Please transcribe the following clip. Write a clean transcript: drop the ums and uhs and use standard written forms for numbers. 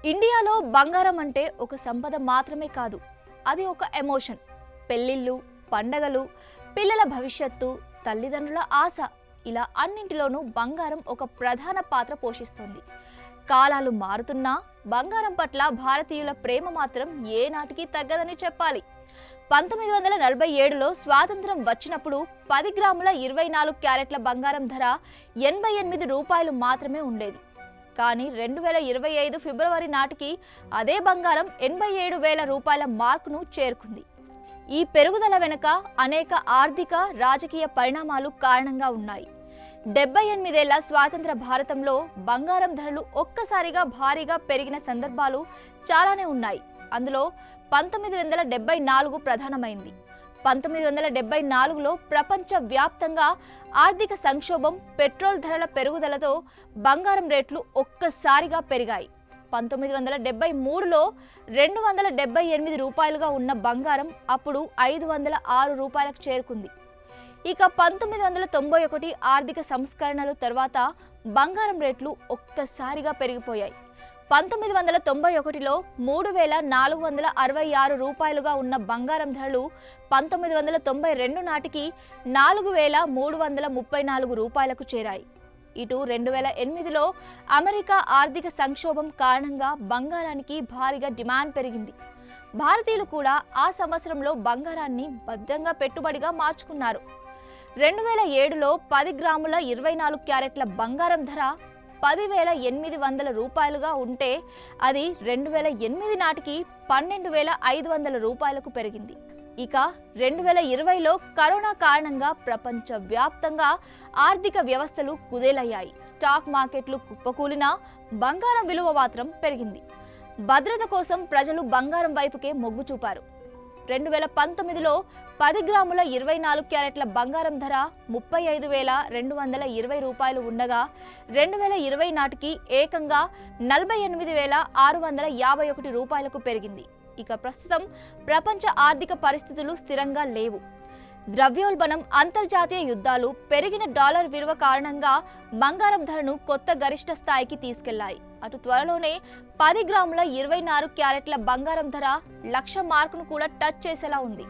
ఇండియాలో బంగారం అంటే ఒక సంపద మాత్రమే కాదు, అది ఒక ఎమోషన్. పెళ్ళిళ్ళు, పండగలు, పిల్లల భవిష్యత్తు, తల్లిదండ్రుల ఆశ, ఇలా అన్నింటిలోనూ బంగారం ఒక ప్రధాన పాత్ర పోషిస్తుంది. కాలాలు మారుతున్నా బంగారం పట్ల భారతీయుల ప్రేమ మాత్రం ఏనాటికి తగ్గదని చెప్పాలి. 1947లో స్వాతంత్రం వచ్చినప్పుడు 10 గ్రాముల 24 క్యారెట్ల బంగారం ధర 88 రూపాయలు మాత్రమే ఉండేది. కానీ 2025 ఫిబ్రవరి నాటికి అదే బంగారం 87,000 రూపాయల మార్కును చేరుకుంది. ఈ పెరుగుదల వెనుక అనేక ఆర్థిక, రాజకీయ పరిణామాలు కారణంగా ఉన్నాయి. 78 ఏళ్ల స్వాతంత్ర భారతంలో బంగారం ధరలు ఒక్కసారిగా భారీగా పెరిగిన సందర్భాలు చాలానే ఉన్నాయి. అందులో 1974 ప్రధానమైంది. 1974లో ప్రపంచ వ్యాప్తంగా ఆర్థిక సంక్షోభం, పెట్రోల్ ధరల పెరుగుదలతో బంగారం రేట్లు ఒక్కసారిగా పెరిగాయి. 1973లో 278 రూపాయలుగా ఉన్న బంగారం అప్పుడు 506 రూపాయలకు చేరుకుంది. ఇక 1991 ఆర్థిక సంస్కరణల తర్వాత బంగారం రేట్లు ఒక్కసారిగా పెరిగిపోయాయి. 1991లో 3,466 రూపాయలుగా ఉన్న బంగారం ధరలు 1992 నాటికి 4,334 రూపాయలకు చేరాయి. ఇటు 2008లో అమెరికా ఆర్థిక సంక్షోభం కారణంగా బంగారానికి భారీగా డిమాండ్ పెరిగింది. భారతీయులు కూడా ఆ సంవత్సరంలో బంగారాన్ని భద్రంగా పెట్టుబడిగా మార్చుకున్నారు. 2007లో 10 గ్రాముల 24 క్యారెట్ల బంగారం ధర 10,800 రూపాయలుగా ఉంటే అది 2008 నాటికి 12,500 రూపాయలకు పెరిగింది. ఇక 2020లో కరోనా కారణంగా ప్రపంచ వ్యాప్తంగా ఆర్థిక వ్యవస్థలు కుదేలయ్యాయి. స్టాక్ మార్కెట్లు కుప్పకూలినా బంగారం విలువ మాత్రం పెరిగింది. భద్రత కోసం ప్రజలు బంగారం వైపుకే మొగ్గు చూపారు. 2019లో 10 గ్రాముల 24 క్యారెట్ల బంగారం ధర 35,220 రూపాయలు ఉండగా 2020 నాటికి ఏకంగా 48,651 రూపాయలకు పెరిగింది. ఇక ప్రస్తుతం ప్రపంచ ఆర్థిక పరిస్థితులు స్థిరంగా లేవు. ద్రవ్యోల్బణం, అంతర్జాతీయ యుద్ధాలు, పెరిగిన డాలర్ విలువ కారణంగా బంగారం ధరను కొత్త గరిష్ట స్థాయికి తీసుకెళ్లాయి. అటు త్వరలోనే 10 గ్రాముల 24 క్యారెట్ల బంగారం ధర 1,00,000 మార్కును కూడా టచ్ చేసేలా ఉంది.